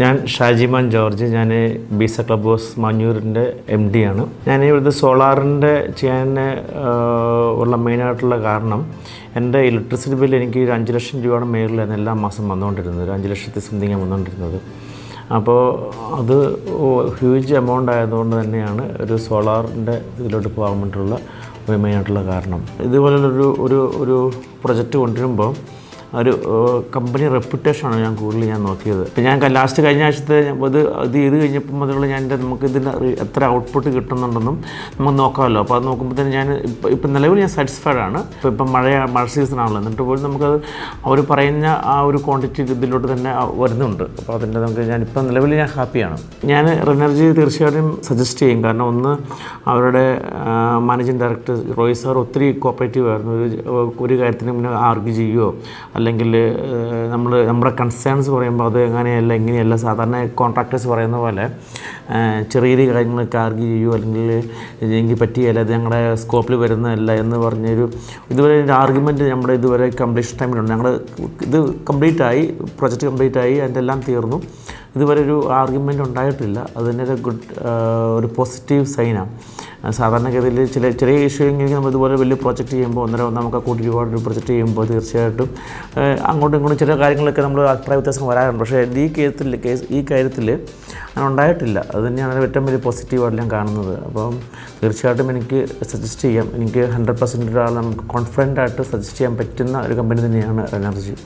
ഞാൻ ഷാജിമാൻ ജോർജ്. ഞാൻ ബീസ club house മാഞ്ഞൂരിൻ്റെ MD ആണ്. ഞാൻ ഇവിടുത്തെ സോളാറിൻ്റെ ചെയ്യാൻ ഉള്ള മെയിനായിട്ടുള്ള കാരണം എൻ്റെ ഇലക്ട്രിസിറ്റി ബില്ല് എനിക്ക് 5 ലക്ഷം രൂപയുടെ മേളിലാണ് എല്ലാ മാസം വന്നുകൊണ്ടിരുന്നത്. 5 ലക്ഷത്തി സംതിങ് വന്നുകൊണ്ടിരുന്നത്. അപ്പോൾ അത് ഹ്യൂജ് എമൗണ്ട് ആയതുകൊണ്ട് തന്നെയാണ് ഒരു സോളാറിൻ്റെ ഇതിലോട്ട് പോകാൻ വേണ്ടിയിട്ടുള്ള മെയിനായിട്ടുള്ള കാരണം. ഇതുപോലുള്ളൊരു ഒരു ഒരു പ്രൊജക്റ്റ് കൊണ്ടുവരുമ്പോൾ ഒരു കമ്പനി റെപ്യൂട്ടേഷനാണ് ഞാൻ നോക്കിയത്. ഇപ്പം ഞാൻ ലാസ്റ്റ് കഴിഞ്ഞ ആഴ്ചത്തെ ഇത് കഴിഞ്ഞപ്പോൾ മുതലുള്ള നമുക്ക് ഇതിന് എത്ര ഔട്ട്പുട്ട് കിട്ടുന്നുണ്ടെന്നും നമുക്ക് നോക്കാമല്ലോ. അപ്പോൾ അത് നോക്കുമ്പോൾ തന്നെ ഇപ്പം നിലവിൽ ഞാൻ സാറ്റിസ്ഫൈഡ് ആണ്. ഇപ്പം മഴ സീസണാണല്ലോ, എന്നിട്ട് പോലും നമുക്കത് അവർ പറയുന്ന ആ ഒരു ക്വാണ്ടിറ്റി ഇതിലോട്ട് തന്നെ വരുന്നുണ്ട്. അപ്പോൾ അതിൻ്റെ ഞാനിപ്പം നിലവിൽ ഞാൻ ഹാപ്പിയാണ്. ഞാൻ റെനർജി തീർച്ചയായിട്ടും സജസ്റ്റ് ചെയ്യും. കാരണം ഒന്ന്, അവരുടെ മാനേജിങ് ഡയറക്ടർ റോയ് സാർ ഒത്തിരി കോപ്പറേറ്റീവ് ആയിരുന്നു. ഒരു കാര്യത്തിന് മുന്നേ ആർഗ്യൂ ചെയ്യുകയോ അല്ലെങ്കിൽ നമ്മുടെ കൺസേൺസ് പറയുമ്പോൾ അത് എങ്ങനെയല്ല ഇങ്ങനെയല്ല സാധാരണ കോൺട്രാക്ടേഴ്സ് പറയുന്ന പോലെ ചെറിയ കാര്യങ്ങളൊക്കെ ആർഗ്യൂ ചെയ്യുമോ അല്ലെങ്കിൽ എനിക്ക് പറ്റിയല്ല, അത് ഞങ്ങളുടെ സ്കോപ്പിൽ വരുന്നതല്ല എന്ന് പറഞ്ഞൊരു ഇതുവരെ ഒരു ആർഗ്യുമെൻറ്റ് നമ്മുടെ ഇതുവരെ കംപ്ലീഷൻ ടൈമിലുണ്ട്. ഞങ്ങൾ ഇത് കംപ്ലീറ്റായി, പ്രൊജക്റ്റ് കംപ്ലീറ്റായി, അതിൻ്റെ എല്ലാം തീർന്നു. ഇതുവരെ ഒരു ആർഗ്യുമെൻ്റ് ഉണ്ടായിട്ടില്ല. അത് തന്നെ ഒരു പോസിറ്റീവ് സൈനാണ്. സാധാരണഗതിയിൽ ചെറിയ ഇഷ്യൂ എങ്കിലും നമ്മൾ ഇതുപോലെ വലിയ പ്രൊജക്റ്റ് ചെയ്യുമ്പോൾ 1.5 കോടി രൂപയുടെ ഒരു പ്രൊജക്റ്റ് ചെയ്യുമ്പോൾ തീർച്ചയായിട്ടും അങ്ങോട്ടും ഇങ്ങോട്ടും ചില കാര്യങ്ങളൊക്കെ നമ്മൾ അഭിപ്രായ വ്യത്യാസം വരാറുണ്ട്. പക്ഷേ ഈ കാര്യത്തിൽ അങ്ങനെ ഉണ്ടായിട്ടില്ല. അത് തന്നെയാണ് ഏറ്റവും വലിയ പോസിറ്റീവായിട്ട് ഞാൻ കാണുന്നത്. അപ്പം തീർച്ചയായിട്ടും എനിക്ക് സജസ്റ്റ് ചെയ്യാം. എനിക്ക് 100% നമുക്ക് കോൺഫിഡൻ്റ് ആയിട്ട് സജസ്റ്റ് ചെയ്യാൻ പറ്റുന്ന ഒരു കമ്പനി തന്നെയാണ് എനർജി.